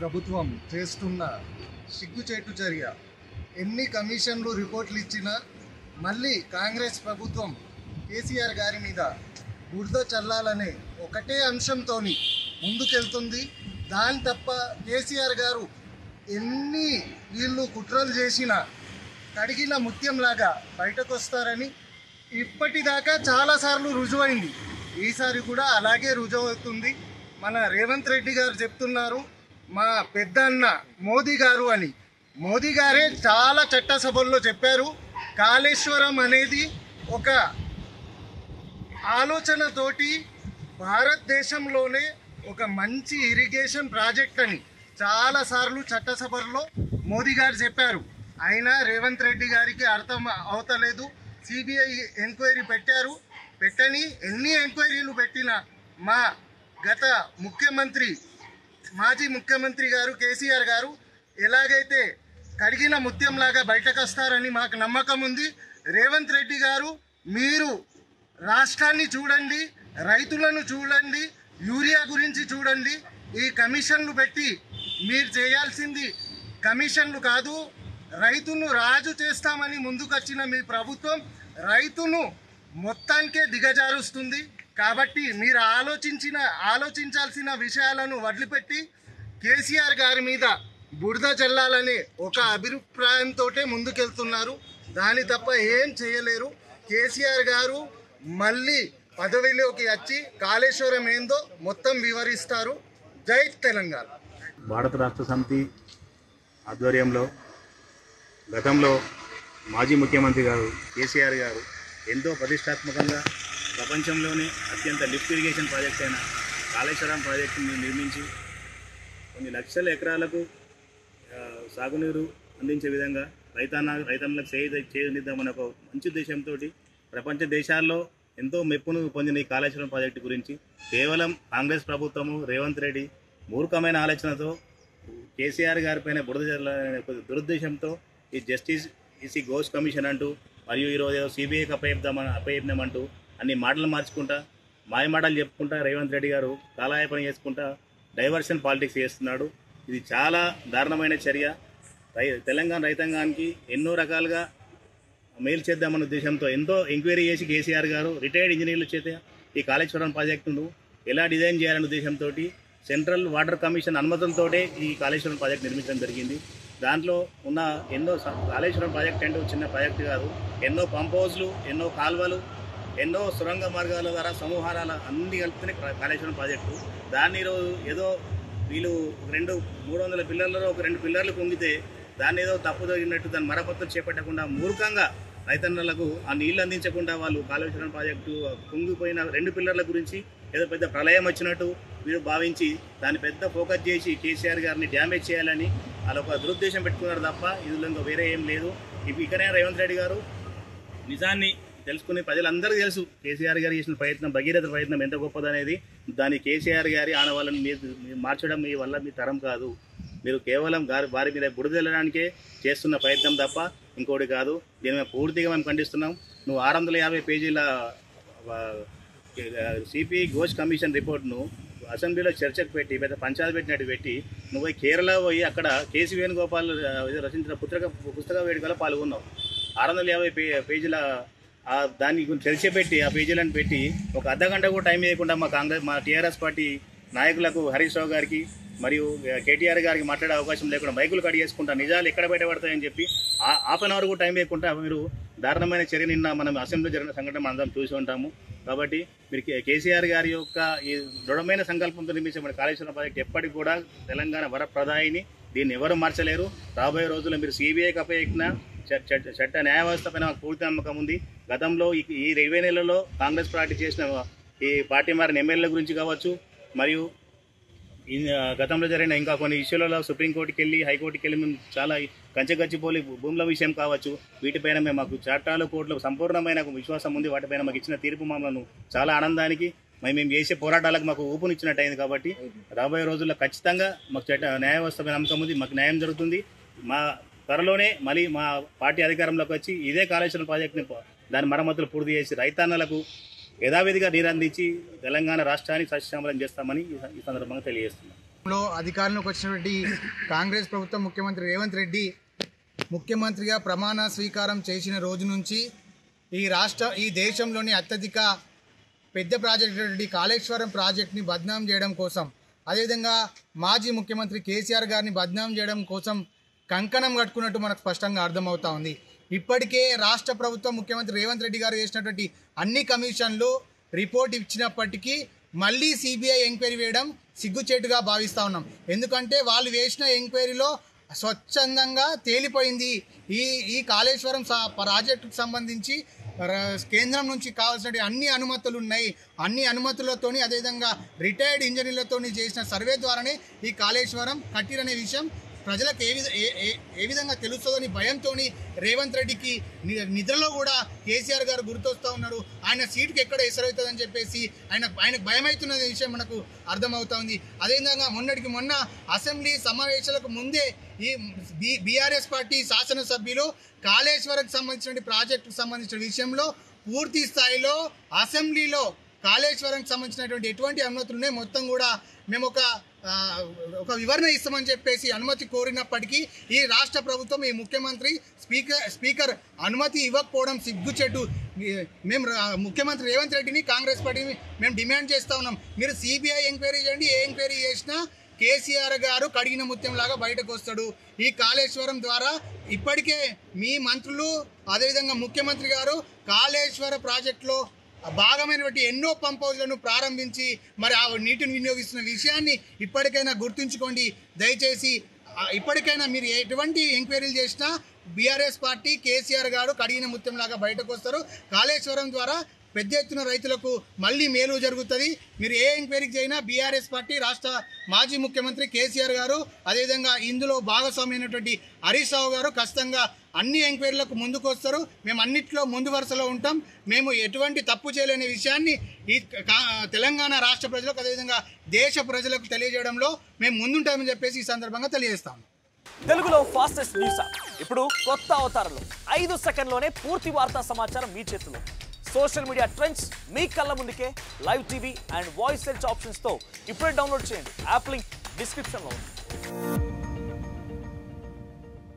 ప్రభుత్వం చేస్తున్న సిగ్గుచేటు చర్య. ఎన్ని కమిషన్లు రిపోర్ట్లు ఇచ్చినా మళ్ళీ కాంగ్రెస్ ప్రభుత్వం కేసీఆర్ గారి మీద బురద చల్లాలనే ఒకటే అంశంతో ముందుకెళ్తుంది. దాని తప్ప కేసీఆర్ గారు ఎన్ని వీళ్ళు కుట్రలు చేసినా కడిగిన ముత్యంలాగా బయటకు వస్తారని ఇప్పటిదాకా చాలాసార్లు రుజువైంది. ఈసారి కూడా అలాగే రుజువవుతుంది. మన రేవంత్ రెడ్డి గారు చెప్తున్నారు మా పెద్ద అన్న మోదీ గారు అని. మోదీ గారే చాలా చట్టసభల్లో చెప్పారు, కాళేశ్వరం అనేది ఒక ఆలోచనతోటి భారతదేశంలోనే ఒక మంచి ఇరిగేషన్ ప్రాజెక్ట్ అని చాలాసార్లు చట్టసభల్లో మోదీ గారు చెప్పారు. అయినా రేవంత్ రెడ్డి గారికి అర్థం అవుతలేదు. సిబిఐ ఎంక్వైరీ పెట్టారు. పెట్టని ఎన్ని ఎంక్వైరీలు పెట్టినా మా గత ముఖ్యమంత్రి మాజీ ముఖ్యమంత్రి గారు కేసీఆర్ గారు ఎలాగైతే కడిగిన ముత్యంలాగా బయటకు వస్తారని మాకు నమ్మకం ఉంది. రేవంత్ రెడ్డి గారు మీరు రాష్ట్రాన్ని చూడండి, రైతులను చూడండి, యూరియా గురించి చూడండి. ఈ కమిషన్లు పెట్టి మీరు చేయాల్సింది కమిషన్లు కాదు, రైతును రాజు చేస్తామని ముందుకొచ్చిన మీ ప్రభుత్వం రైతును మొత్తానికే దిగజారుస్తుంది. కాబట్టి మీరు ఆలోచించాల్సిన విషయాలను వదిలిపెట్టి కేసీఆర్ గారి మీద బురద చల్లాలనే ఒక అభిప్రాయంతో ముందుకెళ్తున్నారు. దాని తప్ప ఏం చేయలేరు. కేసీఆర్ గారు మళ్ళీ పదవిలోకి వచ్చి కాళేశ్వరం ఏందో మొత్తం వివరిస్తారు. జై తెలంగాణ. భారత రాష్ట్ర సమితి ఆధ్వర్యంలో గతంలో మాజీ ముఖ్యమంత్రి గారు కేసీఆర్ గారు ఎంతో ప్రతిష్టాత్మకంగా ప్రపంచంలోనే అత్యంత లిఫ్ట్ ఇరిగేషన్ ప్రాజెక్ట్ అయిన కాళేశ్వరం ప్రాజెక్టుని నిర్మించి కొన్ని లక్షల ఎకరాలకు సాగునీరు అందించే విధంగా రైతన్నలకు చేయునిద్దామని ఒక మంచి ఉద్దేశంతో ప్రపంచ దేశాల్లో ఎంతో మెప్పును పొందిన ఈ కాళేశ్వరం ప్రాజెక్టు గురించి కేవలం కాంగ్రెస్ ప్రభుత్వము రేవంత్ రెడ్డి మూర్ఖమైన ఆలోచనతో కేసీఆర్ గారి పైన బురద జల్లాలనే దురుద్దేశంతో ఈ జస్టిస్ ఈసీ ఘోష్ కమిషన్ అంటూ మరియు ఈరోజు సిబిఐకి అప్పయ్యమంటూ అన్ని మాటలు మార్చుకుంటా మాయమాటలు చెప్పుకుంటా రేవంత్ రెడ్డి గారు కాలయాపన చేసుకుంటా డైవర్షన్ పాలిటిక్స్ చేస్తున్నాడు. ఇది చాలా దారుణమైన చర్య. తెలంగాణ రైతాంగానికి ఎన్నో రకాలుగా మేలు చేద్దామన్న ఉద్దేశంతో ఎంతో ఎంక్వైరీ చేసి కేసీఆర్ గారు రిటైర్డ్ ఇంజనీర్ల చేత ఈ కాళేశ్వరం ప్రాజెక్టును ఎలా డిజైన్ చేయాలనే ఉద్దేశంతో సెంట్రల్ వాటర్ కమిషన్ అనుమతులతో ఈ కాళేశ్వరం ప్రాజెక్ట్ నిర్మించడం జరిగింది. దాంట్లో ఉన్న ఎన్నో కాళేశ్వరం ప్రాజెక్ట్ అంటే చిన్న ప్రాజెక్టు కాదు. ఎన్నో పంప్ హౌస్లు, ఎన్నో కాల్వలు, ఎన్నో సొరంగ మార్గాల ద్వారా సమూహాల అన్ని కలిపితేనే కాళేశ్వరం ప్రాజెక్టు. దాన్ని ఈరోజు ఏదో వీళ్ళు 300 పిల్లర్లలో ఒక 2 పిల్లర్లు పొంగితే దాన్ని ఏదో తప్పు జరిగినట్టు దాన్ని మరమ్మతులు చేపట్టకుండా మూర్ఖంగా రైతన్నలకు ఆ నీళ్లు అందించకుండా వాళ్ళు కాళేశ్వరం ప్రాజెక్టు కుంగిపోయిన 2 పిల్లర్ల గురించి ఏదో పెద్ద ప్రళయం వచ్చినట్టు వీరు భావించి దాన్ని పెద్ద ఫోకస్ చేసి కేసీఆర్ గారిని డ్యామేజ్ చేయాలని వాళ్ళు ఒక దురుద్దేశం పెట్టుకున్నారు తప్ప ఇందులో ఇంకా వేరే ఏం లేదు. ఇకనే రేవంత్ రెడ్డి గారు నిజాన్ని తెలుసుకుని ప్రజలందరికీ తెలుసు కేసీఆర్ గారు చేసిన ప్రయత్నం, భగీరథ ప్రయత్నం ఎంత గొప్పదనేది. దాన్ని కేసీఆర్ గారి ఆనవాళ్ళని మీరు మార్చడం మీ వల్ల మీ తరం కాదు. మీరు కేవలం వారి మీద బురదెల్లడానికే చేస్తున్న ప్రయత్నం తప్ప ఇంకోటి కాదు. దీని మీద పూర్తిగా మేము ఖండిస్తున్నాం. నువ్వు 650 పేజీల సిపిఐ ఘోష్ కమిషన్ రిపోర్ట్ను అసెంబ్లీలో చర్చకు పెట్టి పెద్ద పంచాయతీ పెట్టినట్టు పెట్టి నువ్వు కేరళ పోయి అక్కడ కేసీ వేణుగోపాల్ రచించిన పుస్తక వేడుకలో పాల్గొన్నావు. 650 పేజీల దాన్ని చర్చ పెట్టి ఆ పేజీలను పెట్టి ఒక అర్ధగంట కూడా టైం వేయకుండా మా టీఆర్ఎస్ పార్టీ నాయకులకు హరీష్ రావు గారికి మరియు కేటీఆర్ గారికి మాట్లాడే అవకాశం లేకుండా మైకులు కట్ చేసుకుంటా నిజాలు ఎక్కడ బయటపడతాయని చెప్పి హాఫ్ అన్ అవర్ కూడా టైం వేయకుండా మీరు దారుణమైన చర్య నిన్న మనం అసెంబ్లీలో జరిగిన సంఘటన మనం చూసి ఉంటాము. కాబట్టి మీరు కేసీఆర్ గారి యొక్క ఈ దృఢమైన సంకల్పంతో నిర్మించబడిన కాళేశ్వరం ప్రాజెక్ట్ ఎప్పటికి కూడా తెలంగాణ వరప్రదాయిని, దీన్ని ఎవరు మార్చలేరు. రాబోయే రోజుల్లో మీరు సిబిఐకి అప్పచెప్పిన చట్ట న్యాయ వ్యవస్థ పైన మాకు పూర్తి నమ్మకం ఉంది. గతంలో ఈ 20 నెలల్లో కాంగ్రెస్ పార్టీ చేసిన ఈ పార్టీ మారిన ఎమ్మెల్యేల గురించి కావచ్చు, మరియు గతంలో జరిగిన ఇంకా కొన్ని ఇష్యూలలో సుప్రీంకోర్టుకి వెళ్ళి హైకోర్టుకి వెళ్ళి మేము చాలా కంచెగచ్చిపోలి భూముల విషయం కావచ్చు, వీటిపైన మాకు చట్టాలు కోర్టులకు సంపూర్ణమైన విశ్వాసం ఉంది. వాటిపైన మాకు ఇచ్చిన తీర్పు మమ్మల్ని చాలా ఆనందానికి మేము చేసే పోరాటాలకు మాకు ఊపునిచ్చినట్టు అయింది. కాబట్టి రాబోయే రోజుల్లో ఖచ్చితంగా మాకు న్యాయ వ్యవస్థపై నమ్మకం ఉంది. మాకు న్యాయం జరుగుతుంది. మా త్వరలోనే మళ్ళీ మా పార్టీ అధికారంలోకి వచ్చి ఇదే కాళేశ్వరం ప్రాజెక్టుని దాని మరమ్మతులు పూర్తి చేసి రైతన్నలకు యథావిధిగా నీరందించి తెలంగాణ రాష్ట్రాన్ని సస్యశ్యామలం చేస్తామని ఈ సందర్భంగా తెలియజేస్తున్నాం. అధికారంలోకి వచ్చినటువంటి కాంగ్రెస్ ప్రభుత్వం ముఖ్యమంత్రి రేవంత్ రెడ్డి ముఖ్యమంత్రిగా ప్రమాణ స్వీకారం చేసిన రోజు నుంచి ఈ దేశంలోని అత్యధిక పెద్ద ప్రాజెక్టు కాళేశ్వరం ప్రాజెక్ట్ని బద్నాం చేయడం కోసం, అదేవిధంగా మాజీ ముఖ్యమంత్రి కేసీఆర్ గారిని బద్నాం చేయడం కోసం కంకణం కట్టుకున్నట్టు మనకు స్పష్టంగా అర్థమవుతా ఉంది. ఇప్పటికే రాష్ట్ర ప్రభుత్వం ముఖ్యమంత్రి రేవంత్ రెడ్డి గారు చేసినటువంటి అన్ని కమిషన్లు రిపోర్ట్ ఇచ్చినప్పటికీ మళ్ళీ సిబిఐ ఎంక్వైరీ వేయడం సిగ్గుచేటుగా భావిస్తూ ఉన్నాం. ఎందుకంటే వాళ్ళు వేసిన ఎంక్వైరీలో స్వచ్ఛందంగా తేలిపోయింది ఈ కాళేశ్వరం ప్రాజెక్టుకు సంబంధించి కేంద్రం నుంచి కావాల్సిన అన్ని అనుమతులు ఉన్నాయి. అన్ని అనుమతులతోని అదేవిధంగా రిటైర్డ్ ఇంజనీర్లతోని చేసిన సర్వే ద్వారానే ఈ కాళేశ్వరం కట్టిరనే విషయం ప్రజలకు ఏ విధంగా తెలుస్తుందని భయంతో రేవంత్ రెడ్డికి నిద్రలో కూడా కేసీఆర్ గారు గుర్తొస్తూ ఉన్నారు. ఆయన సీటుకి ఎక్కడ ఎసరవుతుందని చెప్పేసి ఆయనకు భయమవుతున్న విషయం మనకు అర్థమవుతా ఉంది. అదేవిధంగా మొన్న అసెంబ్లీ సమావేశాలకు ముందే ఈ బీఆర్ఎస్ పార్టీ శాసనసభ్యులు కాళేశ్వరంకి సంబంధించిన ప్రాజెక్టుకు సంబంధించిన విషయంలో పూర్తి స్థాయిలో అసెంబ్లీలో కాళేశ్వరంకి సంబంధించినటువంటి ఎటువంటి అనుమతులు ఉన్నాయి మొత్తం కూడా మేము ఒక వివరణ ఇస్తామని చెప్పేసి అనుమతి కోరినప్పటికీ ఈ రాష్ట్ర ప్రభుత్వం ఈ ముఖ్యమంత్రి స్పీకర్ అనుమతి ఇవ్వకపోవడం సిగ్గుచెట్టు. మేము ముఖ్యమంత్రి రేవంత్ రెడ్డిని కాంగ్రెస్ పార్టీని మేము డిమాండ్ చేస్తూ ఉన్నాం. మీరు సిబిఐ ఎంక్వైరీ చేయండి, ఏ ఎంక్వైరీ చేసినా కేసీఆర్ గారు కడిగిన ముత్యంలాగా బయటకు వస్తాడు. ఈ కాళేశ్వరం ద్వారా ఇప్పటికే మీ మంత్రులు అదేవిధంగా ముఖ్యమంత్రి గారు కాళేశ్వర ప్రాజెక్టులో భాగమైనటువంటి ఎన్నో పంప్ హౌస్లను ప్రారంభించి మరి ఆ నీటిని వినియోగిస్తున్న విషయాన్ని ఇప్పటికైనా గుర్తుంచుకోండి. దయచేసి ఇప్పటికైనా మీరు ఎటువంటి ఎంక్వైరీలు చేసినా బీఆర్ఎస్ పార్టీ కేసీఆర్ గారు కడిగిన ముత్యంలాగా బయటకు వస్తారు. కాళేశ్వరం ద్వారా పెద్ద ఎత్తున రైతులకు మళ్ళీ మేలు జరుగుతుంది. మీరు ఏ ఎంక్వైరీకి చేసినా బీఆర్ఎస్ పార్టీ రాష్ట్ర మాజీ ముఖ్యమంత్రి కేసీఆర్ గారు అదేవిధంగా ఇందులో భాగస్వామైనటువంటి హరీష్ రావు గారు ఖచ్చితంగా అన్ని ఎంక్వైరీలకు ముందుకు వస్తారు. మేము అన్నింటిలో ముందు వరుసలో ఉంటాం. మేము ఎటువంటి తప్పు చేయలేని విషయాన్ని ఈ తెలంగాణ రాష్ట్ర ప్రజలకు అదేవిధంగా దేశ ప్రజలకు తెలియజేయడంలో మేము ముందుంటామని చెప్పేసి ఈ సందర్భంగా తెలియజేస్తాం. తెలుగులో ఫాస్టెస్ట్ న్యూస్ ఇప్పుడు కొత్త అవతారంలో 5 సెకండ్లోనే పూర్తి వార్తా సమాచారం మీ చేతిలో. సోషల్ మీడియా ట్రెండ్స్ మీ కళ్ళ ముందుకే live TV and voice search ఆప్షన్స్తో ఇప్పుడే డౌన్లోడ్ చేయండి. యాప్ లింక్ డిస్క్రిప్షన్లో ఉంది.